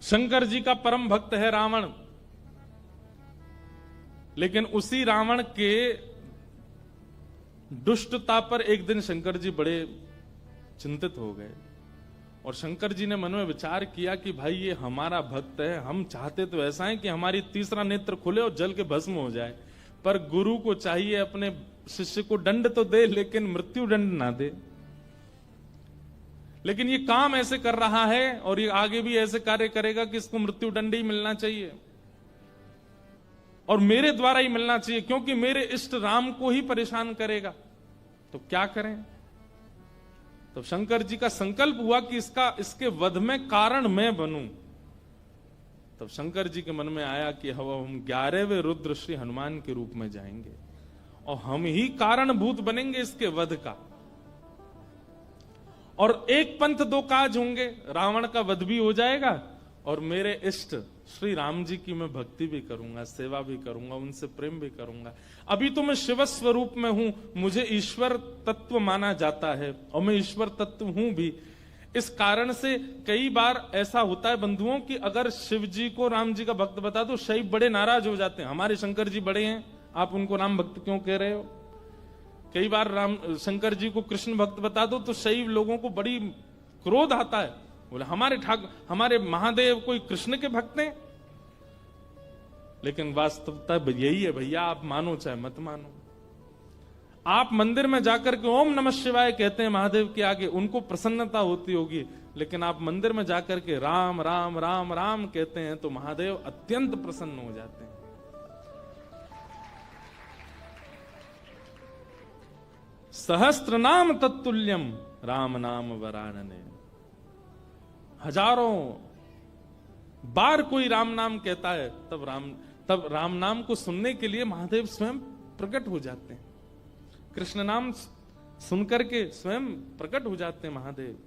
शंकर जी का परम भक्त है रावण, लेकिन उसी रावण के दुष्टता पर एक दिन शंकर जी बड़े चिंतित हो गए और शंकर जी ने मन में विचार किया कि भाई ये हमारा भक्त है, हम चाहते तो ऐसा है कि हमारी तीसरा नेत्र खुले और जल के भस्म हो जाए, पर गुरु को चाहिए अपने शिष्य को दंड तो दे लेकिन मृत्यु दंड ना दे। लेकिन ये काम ऐसे कर रहा है और ये आगे भी ऐसे कार्य करेगा कि इसको मृत्यु दंड ही मिलना चाहिए और मेरे द्वारा ही मिलना चाहिए, क्योंकि मेरे इष्ट राम को ही परेशान करेगा। तो क्या करें? तो शंकर जी का संकल्प हुआ कि इसके वध में कारण मैं बनूं। तब शंकर जी के मन में आया कि हम 11वें रुद्र श्री हनुमान के रूप में जाएंगे और हम ही कारणभूत बनेंगे इसके वध का, और एक पंथ दो काज होंगे, रावण का वध भी हो जाएगा और मेरे इष्ट श्री राम जी की मैं भक्ति भी करूंगा, सेवा भी करूंगा, उनसे प्रेम भी करूंगा। अभी तो मैं शिव स्वरूप में हूं, मुझे ईश्वर तत्व माना जाता है और मैं ईश्वर तत्व हूं भी। इस कारण से कई बार ऐसा होता है बंधुओं कि अगर शिव जी को राम जी का भक्त बता दो, शैव बड़े नाराज हो जाते हैं, हमारे शंकर जी बड़े हैं, आप उनको राम भक्त क्यों कह रहे हो। कई बार शंकर जी को कृष्ण भक्त बता दो तो शैव लोगों को बड़ी क्रोध आता है, बोले हमारे महादेव कोई कृष्ण के भक्त हैं। लेकिन वास्तवता यही है भैया, आप मानो चाहे मत मानो। आप मंदिर में जाकर के ओम नमः शिवाय कहते हैं महादेव के आगे, उनको प्रसन्नता होती होगी, लेकिन आप मंदिर में जाकर के राम राम राम राम कहते हैं तो महादेव अत्यंत प्रसन्न हो जाते हैं। सहस्त्र नाम तत्तुल्यम राम नाम वरानने। हजारों बार कोई राम नाम कहता है तब राम नाम को सुनने के लिए महादेव स्वयं प्रकट हो जाते हैं। कृष्ण नाम सुनकर के स्वयं प्रकट हो जाते हैं महादेव।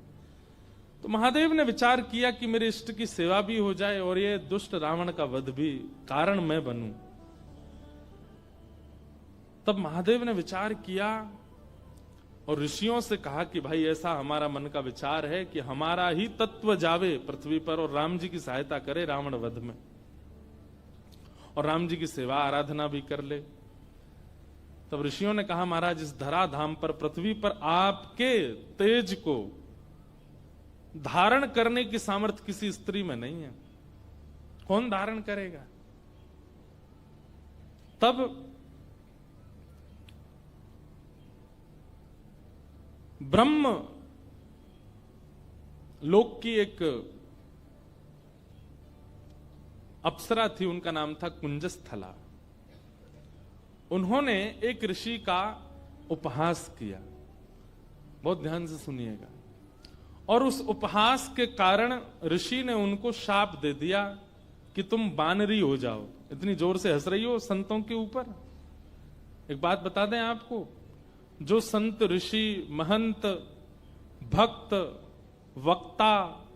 तो महादेव ने विचार किया कि मेरे इष्ट की सेवा भी हो जाए और ये दुष्ट रावण का वध भी कारण मैं बनूं। तब महादेव ने विचार किया और ऋषियों से कहा कि भाई ऐसा हमारा मन का विचार है कि हमारा ही तत्व जावे पृथ्वी पर और राम जी की सहायता करे रावण वध में, और राम जी की सेवा आराधना भी कर ले। तब ऋषियों ने कहा महाराज इस धराधाम पर पृथ्वी पर आपके तेज को धारण करने की सामर्थ्य किसी स्त्री में नहीं है, कौन धारण करेगा। तब ब्रह्म लोक की एक अप्सरा थी, उनका नाम था कुंजस्थला। उन्होंने एक ऋषि का उपहास किया, बहुत ध्यान से सुनिएगा, और उस उपहास के कारण ऋषि ने उनको शाप दे दिया कि तुम बानरी हो जाओ। इतनी जोर से हंस रही हो संतों के ऊपर। एक बात बता दें आपको, जो संत ऋषि महंत भक्त वक्ता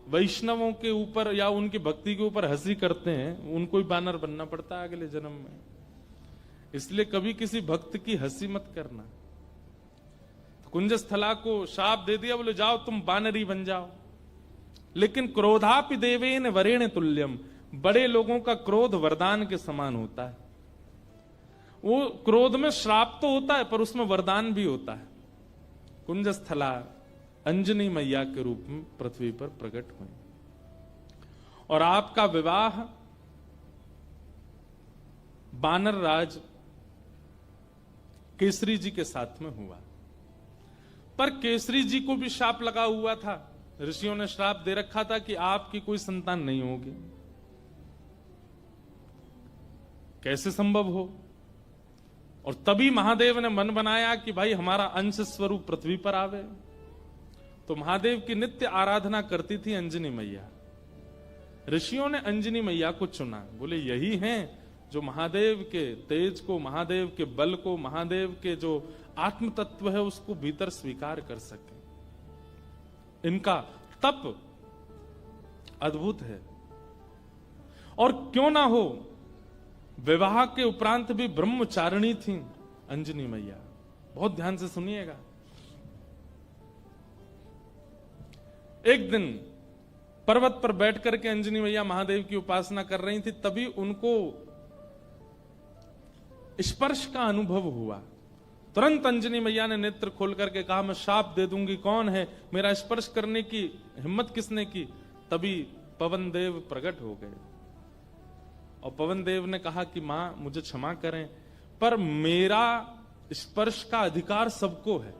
वैष्णवों के ऊपर या उनकी भक्ति के ऊपर हंसी करते हैं, उनको ही बानर बनना पड़ता है अगले जन्म में। इसलिए कभी किसी भक्त की हंसी मत करना। तो कुंजस्थला को शाप दे दिया, बोले जाओ तुम बानरी बन जाओ। लेकिन क्रोधापि देवेन वरेण तुल्यम, बड़े लोगों का क्रोध वरदान के समान होता है। वो क्रोध में श्राप तो होता है पर उसमें वरदान भी होता है। कुंजस्थला अंजनी मैया के रूप में पृथ्वी पर प्रकट हुई और आपका विवाह बानर राज केसरी जी के साथ में हुआ। पर केसरी जी को भी शाप लगा हुआ था, ऋषियों ने श्राप दे रखा था कि आपकी कोई संतान नहीं होगी। कैसे संभव हो। और तभी महादेव ने मन बनाया कि भाई हमारा अंश स्वरूप पृथ्वी पर आवे। तो महादेव की नित्य आराधना करती थी अंजनी मैया। ऋषियों ने अंजनी मैया को चुना, बोले यही हैं जो महादेव के तेज को, महादेव के बल को, महादेव के जो आत्म तत्व है उसको भीतर स्वीकार कर सके। इनका तप अद्भुत है। और क्यों ना हो, विवाह के उपरांत भी ब्रह्मचारिणी थी अंजनी मैया। बहुत ध्यान से सुनिएगा। एक दिन पर्वत पर बैठ करके अंजनी मैया महादेव की उपासना कर रही थी, तभी उनको स्पर्श का अनुभव हुआ। तुरंत अंजनी मैया ने नेत्र खोल करके कहा, मैं शाप दे दूंगी, कौन है, मेरा स्पर्श करने की हिम्मत किसने की? तभी पवन देव प्रकट हो गए और पवन देव ने कहा कि मां मुझे क्षमा करें, पर मेरा स्पर्श का अधिकार सबको है,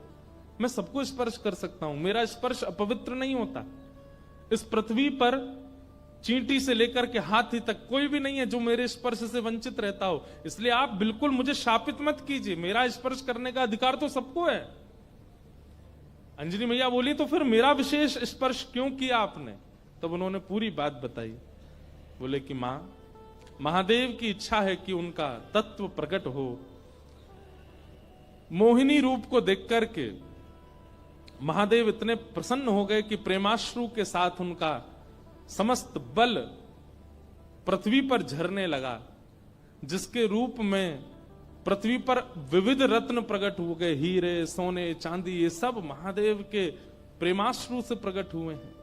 मैं सबको स्पर्श कर सकता हूं, मेरा स्पर्श अपवित्र नहीं होता। इस पृथ्वी पर चींटी से लेकर के हाथी तक कोई भी नहीं है जो मेरे स्पर्श से वंचित रहता हो, इसलिए आप बिल्कुल मुझे शापित मत कीजिए, मेरा स्पर्श करने का अधिकार तो सबको है। अंजनी मैया बोली, तो फिर मेरा विशेष स्पर्श क्यों किया आपने? तब उन्होंने पूरी बात बताई। बोले कि मां, महादेव की इच्छा है कि उनका तत्व प्रकट हो। मोहिनी रूप को देख करके महादेव इतने प्रसन्न हो गए कि प्रेमाश्रु के साथ उनका समस्त बल पृथ्वी पर झरने लगा, जिसके रूप में पृथ्वी पर विविध रत्न प्रकट हो गए, हीरे, सोने, चांदी, ये सब महादेव के प्रेमाश्रु से प्रकट हुए हैं।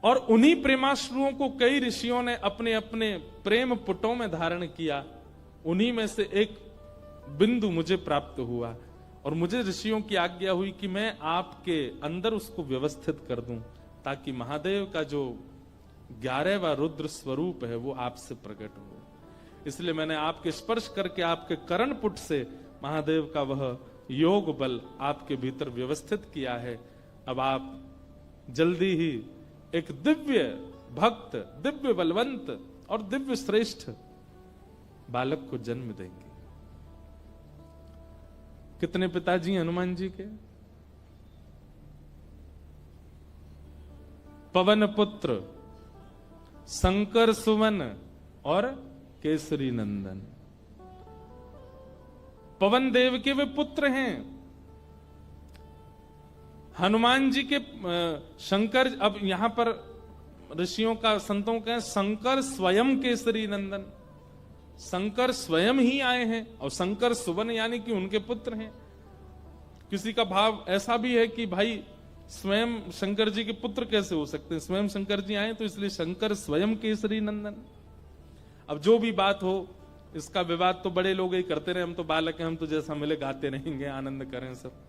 और उन्हीं प्रेमाश्रुओं को कई ऋषियों ने अपने अपने प्रेम पुटों में धारण किया। उन्हीं में से एक बिंदु मुझे प्राप्त हुआ और मुझे ऋषियों की आज्ञा हुई कि मैं आपके अंदर उसको व्यवस्थित कर दूं, ताकि महादेव का जो 11वां रुद्र स्वरूप है वो आपसे प्रकट हो। इसलिए मैंने आपके स्पर्श करके आपके करण पुट से महादेव का वह योग बल आपके भीतर व्यवस्थित किया है। अब आप जल्दी ही एक दिव्य भक्त, दिव्य बलवंत और दिव्य श्रेष्ठ बालक को जन्म देंगे। कितने पिताजी हनुमान जी के? पवन पुत्र, शंकर सुवन और केसरी नंदन। पवन देव के वे पुत्र हैं। हनुमान जी के शंकर, अब यहां पर ऋषियों का, संतों का शंकर स्वयं केसरी नंदन, शंकर स्वयं ही आए हैं और शंकर सुवन यानी कि उनके पुत्र हैं। किसी का भाव ऐसा भी है कि भाई स्वयं शंकर जी के पुत्र कैसे हो सकते हैं, स्वयं शंकर जी आए तो इसलिए शंकर स्वयं केसरी नंदन। अब जो भी बात हो, इसका विवाद तो बड़े लोग ही करते रहे, हम तो बालक हैं, हम तो जैसा मिले गाते रहेंगे, आनंद करें सब।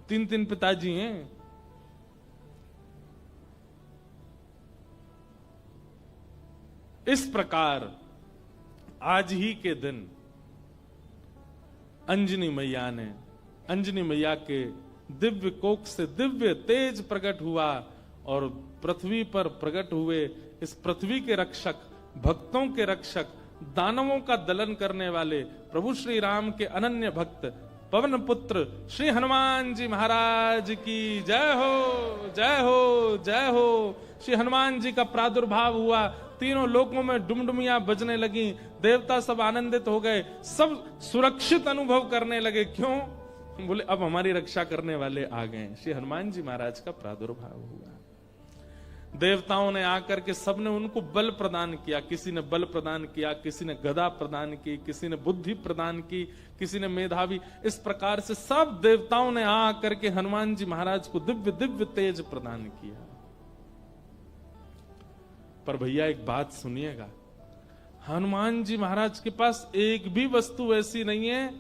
3 पिताजी हैं। इस प्रकार आज ही के दिन अंजनी मैया ने, अंजनी मैया के दिव्य कोख से दिव्य तेज प्रकट हुआ और पृथ्वी पर प्रकट हुए इस पृथ्वी के रक्षक, भक्तों के रक्षक, दानवों का दलन करने वाले प्रभु श्री राम के अनन्य भक्त पवन पुत्र श्री हनुमान जी महाराज की जय हो, जय हो, जय हो। श्री हनुमान जी का प्रादुर्भाव हुआ, तीनों लोकों में डुमडुमियां बजने लगी, देवता सब आनंदित हो गए, सब सुरक्षित अनुभव करने लगे। क्यों? बोले अब हमारी रक्षा करने वाले आ गए। श्री हनुमान जी महाराज का प्रादुर्भाव हुआ। देवताओं ने आकर के सबने उनको बल प्रदान किया, किसी ने बल प्रदान किया, किसी ने गदा प्रदान की, किसी ने बुद्धि प्रदान की, किसी ने मेधावी। इस प्रकार से सब देवताओं ने आकर के हनुमान जी महाराज को दिव्य दिव्य तेज प्रदान किया। पर भैया एक बात सुनिएगा, हनुमान जी महाराज के पास एक भी वस्तु ऐसी नहीं है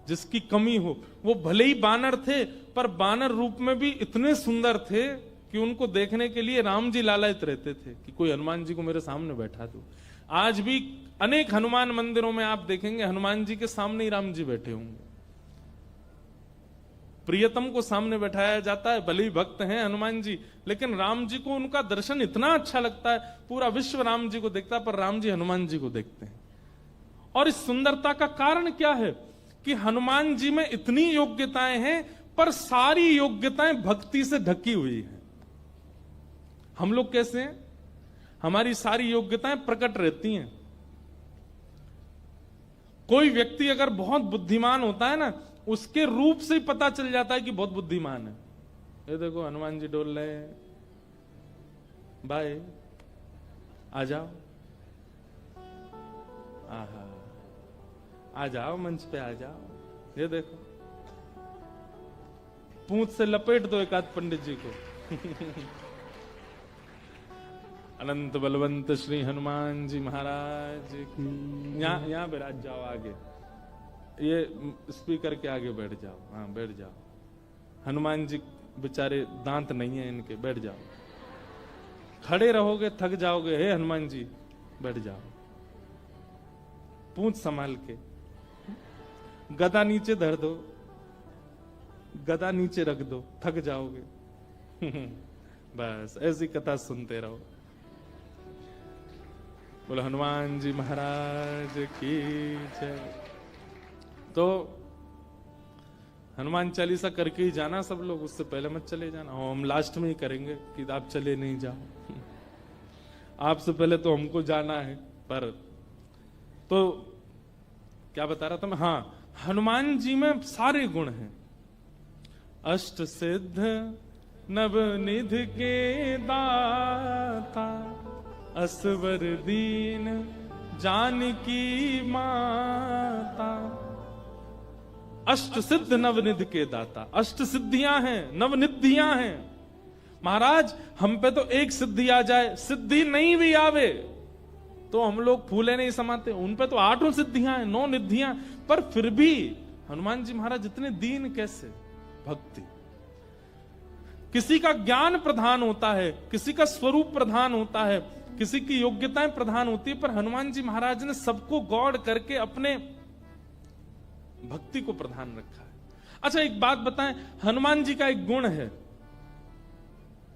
जिसकी कमी हो। वो भले ही बानर थे, पर बानर रूप में भी इतने सुंदर थे कि उनको देखने के लिए राम जी लालायित रहते थे कि कोई हनुमान जी को मेरे सामने बैठा दो। आज भी अनेक हनुमान मंदिरों में आप देखेंगे हनुमान जी के सामने ही राम जी बैठे होंगे। प्रियतम को सामने बैठाया जाता है, भले ही भक्त हैं हनुमान जी, लेकिन राम जी को उनका दर्शन इतना अच्छा लगता है, पूरा विश्व राम जी को देखता है, पर राम जी हनुमान जी को देखते हैं। और इस सुंदरता का कारण क्या है कि हनुमान जी में इतनी योग्यताएं हैं, पर सारी योग्यताएं भक्ति से ढकी हुई हैं। हम लोग कैसे हैं? हमारी सारी योग्यताएं प्रकट रहती हैं। कोई व्यक्ति अगर बहुत बुद्धिमान होता है ना, उसके रूप से ही पता चल जाता है कि बहुत बुद्धिमान है। ये देखो हनुमान जी डोल रहे हैं, बाय आ जाओ, आहा आ जाओ, मंच पे आ जाओ। ये देखो पूंछ से लपेट दो एक आध पंडित जी को, अनंत बलवंत श्री हनुमान जी महाराज की। यहाँ बैठ जाओ आगे, ये स्पीकर के आगे बैठ जाओ। हाँ बैठ जाओ। हनुमान जी बेचारे दांत नहीं है इनके, बैठ जाओ। खड़े रहोगे थक जाओगे। हे हनुमान जी बैठ जाओ, पूंछ संभाल के। गदा नीचे धर दो, गदा नीचे रख दो, थक जाओगे। बस ऐसी कथा सुनते रहो। बोलो हनुमान जी महाराज की जय। तो हनुमान चालीसा करके ही जाना सब लोग, उससे पहले मत चले जाना। हम लास्ट में ही करेंगे कि आप चले नहीं जाओ। आपसे पहले तो हमको जाना है। पर तो क्या बता रहा था मैं? हाँ, हनुमान जी में सारे गुण हैं। अष्ट सिद्ध नवनिधि के दाता, असवर दीन जानकी माता। अष्ट सिद्ध नवनिधि के दाता, अष्ट सिद्धियां हैं, नवनिधियां हैं। महाराज हम पे तो एक सिद्धि आ जाए, सिद्धि नहीं भी आवे तो हम लोग फूले नहीं समाते। उन पे तो 8 सिद्धियां हैं, 9 निधियां, पर फिर भी हनुमान जी महाराज इतने दीन कैसे? भक्ति। किसी का ज्ञान प्रधान होता है, किसी का स्वरूप प्रधान होता है, किसी की योग्यताएं प्रधान होती है, पर हनुमान जी महाराज ने सबको गौड़ करके अपने भक्ति को प्रधान रखा है। अच्छा एक बात बताएं, हनुमान जी का एक गुण है,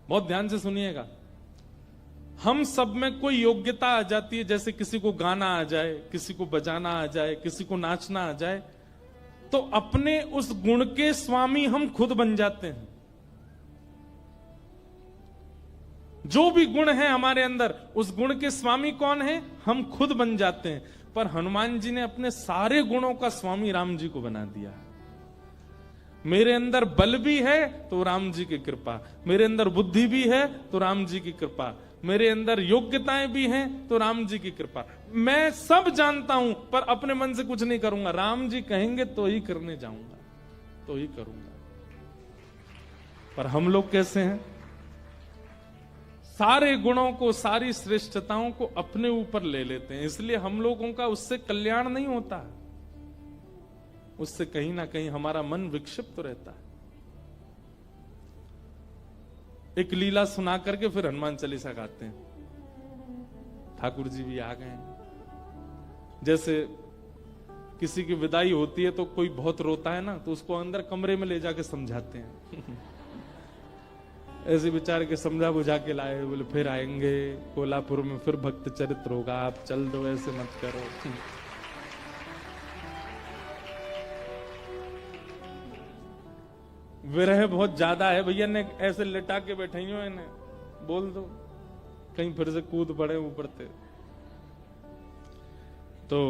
बहुत ध्यान से सुनिएगा। हम सब में कोई योग्यता आ जाती है, जैसे किसी को गाना आ जाए, किसी को बजाना आ जाए, किसी को नाचना आ जाए, तो अपने उस गुण के स्वामी हम खुद बन जाते हैं। जो भी गुण है हमारे अंदर, उस गुण के स्वामी कौन है? हम खुद बन जाते हैं। पर हनुमान जी ने अपने सारे गुणों का स्वामी राम जी को बना दिया। मेरे अंदर बल भी है तो राम जी की कृपा, मेरे अंदर बुद्धि भी है तो राम जी की कृपा, मेरे अंदर योग्यताएं भी हैं तो राम जी की कृपा। मैं सब जानता हूं पर अपने मन से कुछ नहीं करूंगा, राम जी कहेंगे तो ही करने जाऊंगा, तो ही करूंगा। पर हम लोग कैसे हैं? सारे गुणों को, सारी श्रेष्ठताओं को अपने ऊपर ले लेते हैं, इसलिए हम लोगों का उससे कल्याण नहीं होता, उससे कहीं ना कहीं हमारा मन विक्षिप्त तो रहता है। एक लीला सुना करके फिर हनुमान चालीसा गाते हैं। ठाकुर जी भी आ गए। जैसे किसी की विदाई होती है तो कोई बहुत रोता है ना, तो उसको अंदर कमरे में ले जाके समझाते हैं। ऐसे बेचारे के समझा बुझा के लाए, बोले फिर आएंगे कोल्हापुर में, फिर भक्त चरित्र होगा, आप चल दो, ऐसे मत करो। विरह बहुत ज्यादा है भैया, ने ऐसे लिटा के बैठे हो, इन्हें बोल दो कहीं फिर से कूद पड़े ऊपर से। तो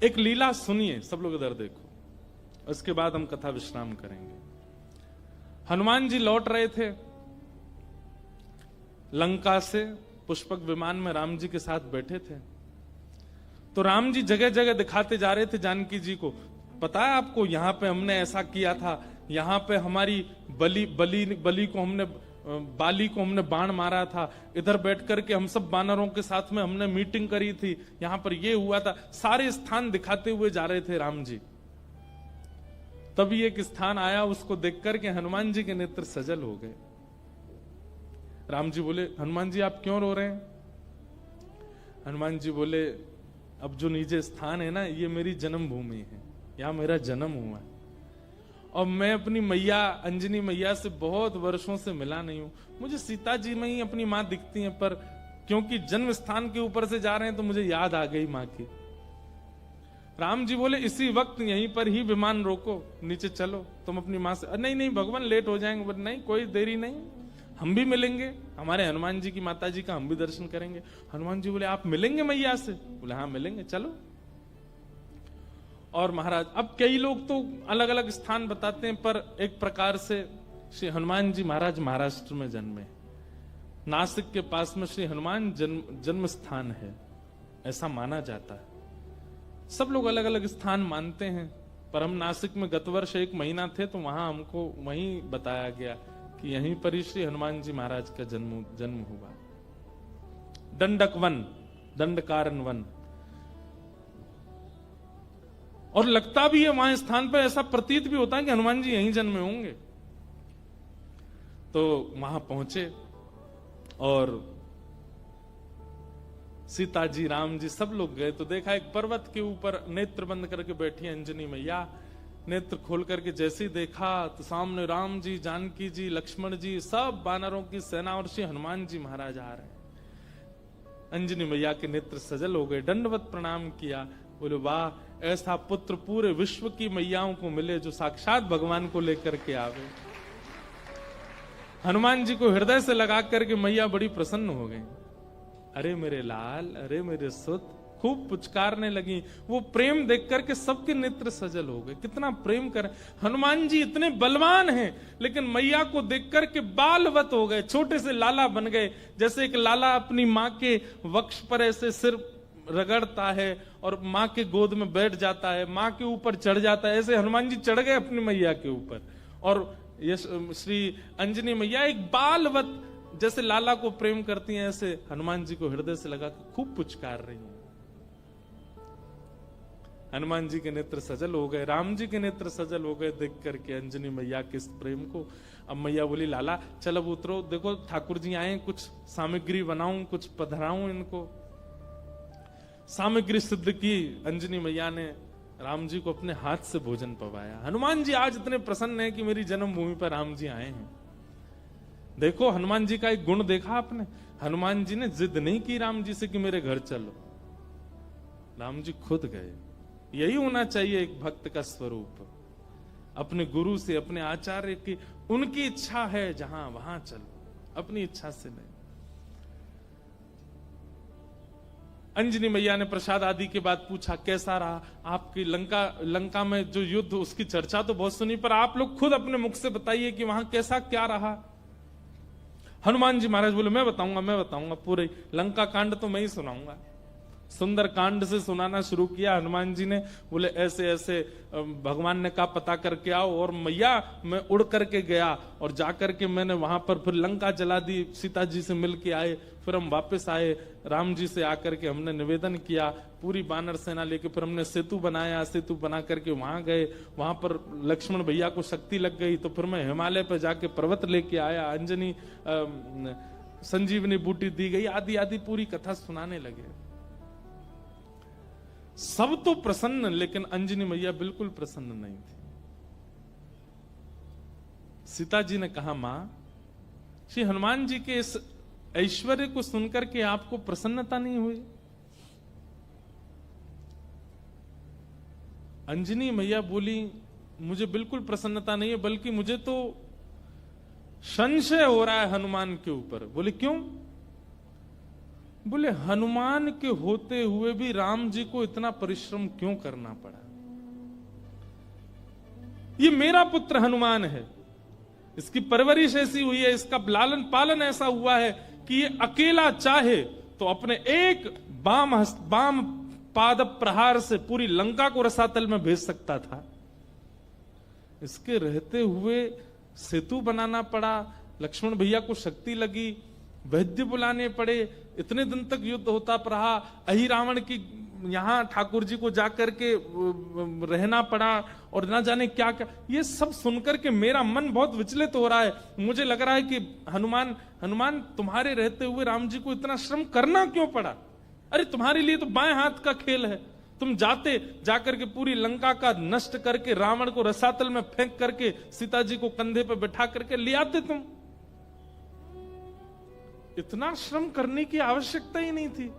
एक लीला सुनिए, सब लोग इधर देखो, उसके बाद हम कथा विश्राम करेंगे। हनुमान जी लौट रहे थे लंका से, पुष्पक विमान में राम जी के साथ बैठे थे। तो राम जी जगह जगह दिखाते जा रहे थे जानकी जी को, पता है आपको यहाँ पे हमने ऐसा किया था, यहाँ पे हमारी बली को हमने, बाली को हमने बाण मारा था, इधर बैठ करके हम सब बानरों के साथ में हमने मीटिंग करी थी, यहाँ पर ये हुआ था। सारे स्थान दिखाते हुए जा रहे थे राम जी। तभी एक स्थान आया, उसको देख करके हनुमान जी के नेत्र सजल हो गए। राम जी बोले, हनुमान जी आप क्यों रो रहे हैं? हनुमान जी बोले, अब जो नीचे स्थान है ना, ये मेरी जन्मभूमि है, यहाँ मेरा जन्म हुआ है, और मैं अपनी मैया अंजनी मैया से बहुत वर्षों से मिला नहीं हूं। मुझे सीता जी में ही अपनी माँ दिखती हैं, पर क्योंकि जन्म स्थान के ऊपर से जा रहे हैं तो मुझे याद आ गई माँ की। राम जी बोले, इसी वक्त यहीं पर ही विमान रोको, नीचे चलो, तुम अपनी माँ से। नहीं नहीं भगवान लेट हो जाएंगे। बोले नहीं, कोई देरी नहीं, हम भी मिलेंगे, हमारे हनुमान जी की माता जी का हम भी दर्शन करेंगे। हनुमान जी बोले, आप मिलेंगे मैया से? बोले हाँ मिलेंगे, चलो। और महाराज, अब कई लोग तो अलग अलग स्थान बताते हैं, पर एक प्रकार से श्री हनुमान जी महाराज महाराष्ट्र में जन्मे, नासिक के पास में श्री हनुमान जन्म स्थान है, ऐसा माना जाता है। सब लोग अलग अलग स्थान मानते हैं, पर हम नासिक में गत वर्ष 1 महीना थे तो वहां हमको वहीं बताया गया कि यहीं पर ही श्री हनुमान जी महाराज का जन्म हुआ। दंडक वन, दंडकारन वन। और लगता भी है वहां स्थान पर, ऐसा प्रतीत भी होता है कि हनुमान जी यहीं जन्मे होंगे। तो वहां पहुंचे और सीता जी, राम जी सब लोग गए तो देखा एक पर्वत के ऊपर नेत्र बंद करके बैठी अंजनी मैया। नेत्र खोल करके जैसे ही देखा तो सामने राम जी, जानकी जी, लक्ष्मण जी, सब वानरों की सेना और श्री हनुमान जी महाराज आ रहे हैं। अंजनी मैया के नेत्र सजल हो गए, दंडवत प्रणाम किया, बोले वाह, ऐसा पुत्र पूरे विश्व की मैयाओं को मिले जो साक्षात भगवान को लेकर के आवे। हनुमान जी को हृदय से लगा करके मैया बड़ी प्रसन्न हो गई। अरे मेरे लाल, अरे मेरे सुत, खूब पुचकारने लगी। वो प्रेम देख करके सबके नेत्र सजल हो गए। कितना प्रेम कर, हनुमान जी इतने बलवान हैं लेकिन मैया को देख करके बालवत हो गए, छोटे से लाला बन गए। जैसे एक लाला अपनी माँ के वक्ष पर ऐसे सिर रगड़ता है और माँ के गोद में बैठ जाता है, माँ के ऊपर चढ़ जाता है, ऐसे हनुमान जी चढ़ गए अपनी मैया के ऊपर। और ये श्री अंजनी मैया एक बालवत जैसे लाला को प्रेम करती हैं, ऐसे हनुमान जी को हृदय से लगा के खूब पुचकार रही हैं। हनुमान जी के नेत्र सजल हो गए, राम जी के नेत्र सजल हो गए देख करके अंजनी मैया के इस प्रेम को। अब मैया बोली लाला चल अब उतरो, देखो ठाकुर जी आए, कुछ सामग्री बनाऊं, कुछ पधराऊं इनको। सामग्री सिद्ध की अंजनी मैया ने, राम जी को अपने हाथ से भोजन पवाया। हनुमान जी आज इतने प्रसन्न हैं कि मेरी जन्मभूमि पर राम जी आए हैं। देखो हनुमान जी का एक गुण देखा आपने, हनुमान जी ने जिद नहीं की राम जी से कि मेरे घर चलो, राम जी खुद गए। यही होना चाहिए एक भक्त का स्वरूप, अपने गुरु से, अपने आचार्य की, उनकी इच्छा है जहां वहां चलो, अपनी इच्छा से नहीं। अंजनी मैया ने प्रसाद आदि के बाद पूछा कैसा रहा आपकी लंका में जो युद्ध, उसकी चर्चा तो बहुत सुनी, पर आप लोग खुद अपने मुख से बताइए कि वहां कैसा क्या रहा। हनुमान जी महाराज बोले मैं बताऊंगा, पूरे लंका कांड तो मैं ही सुनाऊंगा। सुंदर कांड से सुनाना शुरू किया हनुमान जी ने। बोले ऐसे ऐसे भगवान ने कहा पता करके आओ, और मैया मैं उड़ करके गया और जाकर के मैंने वहां पर फिर लंका जला दी, सीता जी से मिल के आए, फिर हम वापस आए, राम जी से आकर के हमने निवेदन किया, पूरी बानर सेना लेके फिर हमने सेतु बनाया, सेतु बना करके वहां गए, वहां पर लक्ष्मण भैया को शक्ति लग गई तो फिर मैं हिमालय पर जाके पर्वत लेके आया, अंजनी संजीवनी बूटी दी गई, आदि आदि पूरी कथा सुनाने लगे। सब तो प्रसन्न, लेकिन अंजनी मैया बिल्कुल प्रसन्न नहीं थी। सीता जी ने कहा मां, श्री हनुमान जी के इस ऐश्वर्य को सुनकर के आपको प्रसन्नता नहीं हुई? अंजनी मैया बोली मुझे बिल्कुल प्रसन्नता नहीं है, बल्कि मुझे तो संशय हो रहा है हनुमान के ऊपर। बोले क्यों? बोले हनुमान के होते हुए भी राम जी को इतना परिश्रम क्यों करना पड़ा? ये मेरा पुत्र हनुमान है, इसकी परवरिश ऐसी हुई है, इसका लालन पालन ऐसा हुआ है कि ये अकेला चाहे तो अपने एक बाम पाद प्रहार से पूरी लंका को रसातल में भेज सकता था। इसके रहते हुए सेतु बनाना पड़ा, लक्ष्मण भैया को शक्ति लगी, वैद्य बुलाने पड़े, इतने दिन तक युद्ध होता रहा, अहि रावण की यहां ठाकुर जी को जाकर के रहना पड़ा, और ना जाने क्या क्या। ये सब सुनकर के मेरा मन बहुत विचलित हो रहा है। मुझे लग रहा है कि हनुमान तुम्हारे रहते हुए राम जी को इतना श्रम करना क्यों पड़ा? अरे तुम्हारे लिए तो बाएं हाथ का खेल है, तुम जाकर के पूरी लंका का नष्ट करके रावण को रसातल में फेंक करके सीता जी को कंधे पे बैठा करके ले आते तुम। इतना श्रम करने की आवश्यकता ही नहीं थी,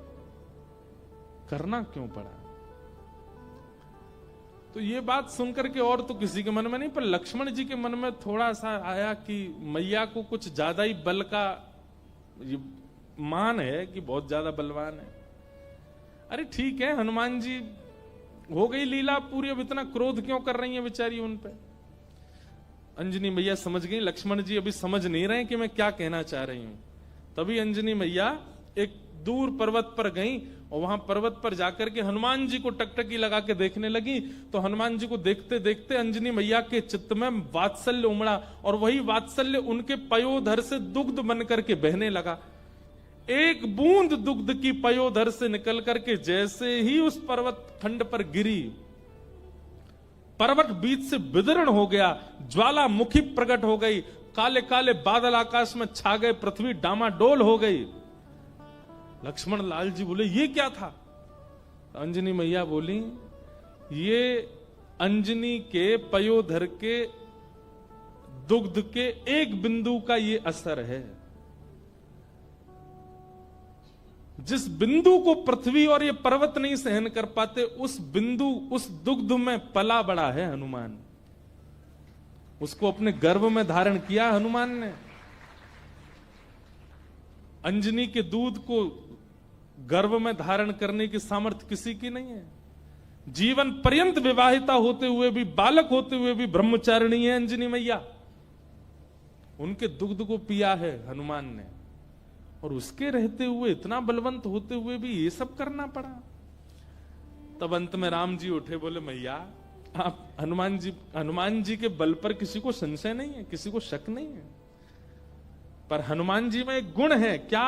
करना क्यों पड़ा? तो ये बात सुनकर के और तो किसी के मन में नहीं, पर लक्ष्मण जी के मन में थोड़ा सा आया कि मैया को कुछ ज्यादा ही बल का मान है कि बहुत ज्यादा बलवान है। अरे ठीक है, हनुमान जी हो गई लीला पूरी, अब इतना क्रोध क्यों कर रही है बेचारी उन पे? अंजनी मैया समझ गई, लक्ष्मण जी अभी समझ नहीं रहे कि मैं क्या कहना चाह रही हूं। तभी अंजनी मैया एक दूर पर्वत पर गई और वहां पर्वत पर जाकर के हनुमान जी को टकटकी लगा के देखने लगी। तो हनुमान जी को देखते देखते अंजनी मैया के चित्त में वात्सल्य उमड़ा और वही वात्सल्य उनके पयोधर से दुग्ध बन करके बहने लगा। एक बूंद दुग्ध की पयोधर से निकल करके जैसे ही उस पर्वत खंड पर गिरी, पर्वत बीच से विदीर्ण हो गया, ज्वालामुखी प्रकट हो गई, काले काले बादल आकाश में छा गए, पृथ्वी डामाडोल हो गई। लक्ष्मण लाल जी बोले ये क्या था? अंजनी मैया बोली ये अंजनी के पयोधर के दुग्ध के एक बिंदु का ये असर है। जिस बिंदु को पृथ्वी और ये पर्वत नहीं सहन कर पाते, उस बिंदु, उस दुग्ध में पला बड़ा है हनुमान। उसको अपने गर्भ में धारण किया हनुमान ने। अंजनी के दूध को गर्भ में धारण करने की सामर्थ्य किसी की नहीं है। जीवन पर्यंत विवाहिता होते हुए भी, बालक होते हुए भी ब्रह्मचारिणी है अंजनी मैया। उनके दुग्ध को पिया है हनुमान ने, और उसके रहते हुए, इतना बलवंत होते हुए भी ये सब करना पड़ा। तब अंत में राम जी उठे, बोले मैया आप हनुमान जी के बल पर किसी को संशय नहीं है, किसी को शक नहीं है, पर हनुमान जी में एक गुण है क्या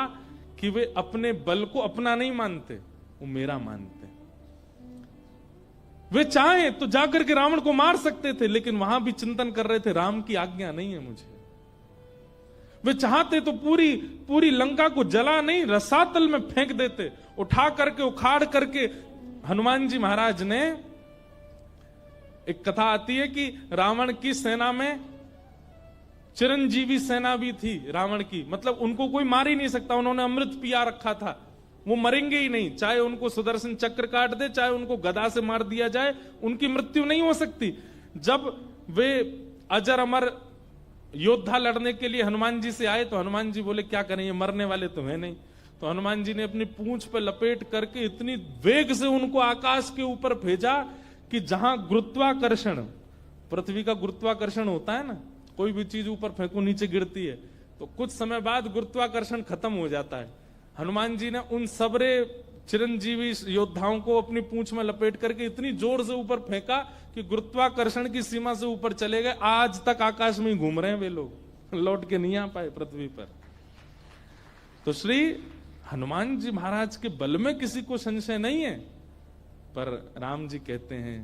कि वे अपने बल को अपना नहीं मानते, वो मेरा मानते। वे चाहे तो जाकर के रावण को मार सकते थे, लेकिन वहां भी चिंतन कर रहे थे राम की आज्ञा नहीं है मुझे। वे चाहते तो पूरी लंका को जला नहीं, रसातल में फेंक देते, उठा करके उखाड़ करके। हनुमान जी महाराज ने, एक कथा आती है कि रावण की सेना में चिरंजीवी सेना भी थी रावण की, मतलब उनको कोई मार ही नहीं सकता, उन्होंने अमृत पिया रखा था, वो मरेंगे ही नहीं, चाहे उनको सुदर्शन चक्र काट दे, चाहे उनको गदा से मार दिया जाए, उनकी मृत्यु नहीं हो सकती। जब वे अजर अमर योद्धा लड़ने के लिए हनुमान जी से आए तो हनुमान जी बोले क्या करें, ये मरने वाले तो है नहीं। तो हनुमान जी ने अपनी पूंछ पर लपेट करके इतनी वेग से उनको आकाश के ऊपर भेजा कि जहां गुरुत्वाकर्षण, पृथ्वी का गुरुत्वाकर्षण होता है ना, कोई भी चीज ऊपर फेंको नीचे गिरती है, तो कुछ समय बाद गुरुत्वाकर्षण खत्म हो जाता है। हनुमान जी ने उन सबरे चिरंजीवी योद्धाओं को अपनी पूंछ में लपेट करके इतनी जोर से ऊपर फेंका कि गुरुत्वाकर्षण की सीमा से ऊपर चले गए। आज तक आकाश में ही घूम रहे हैं वे लोग, लौट के नहीं आ पाए पृथ्वी पर। तो श्री हनुमान जी महाराज के बल में किसी को संशय नहीं है, पर राम जी कहते हैं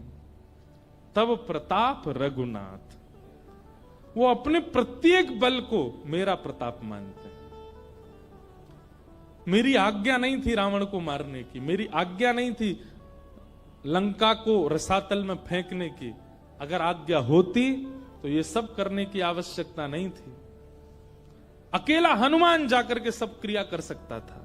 तब प्रताप रघुनाथ, वो अपने प्रत्येक बल को मेरा प्रताप मानते हैं। मेरी आज्ञा नहीं थी रावण को मारने की, मेरी आज्ञा नहीं थी लंका को रसातल में फेंकने की। अगर आज्ञा होती तो ये सब करने की आवश्यकता नहीं थी। अकेला हनुमान जाकर के सब क्रिया कर सकता था,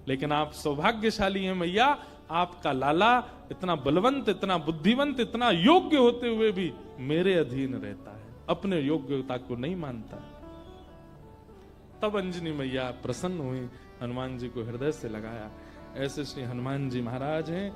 लेकिन आप सौभाग्यशाली हैं मैया, आपका लाला इतना बलवंत, इतना बुद्धिवंत, इतना योग्य होते हुए भी मेरे अधीन रहता है, अपने योग्यता को नहीं मानता। तब अंजनी मैया प्रसन्न हुई, हनुमान जी को हृदय से लगाया। ऐसे श्री हनुमान जी महाराज हैं।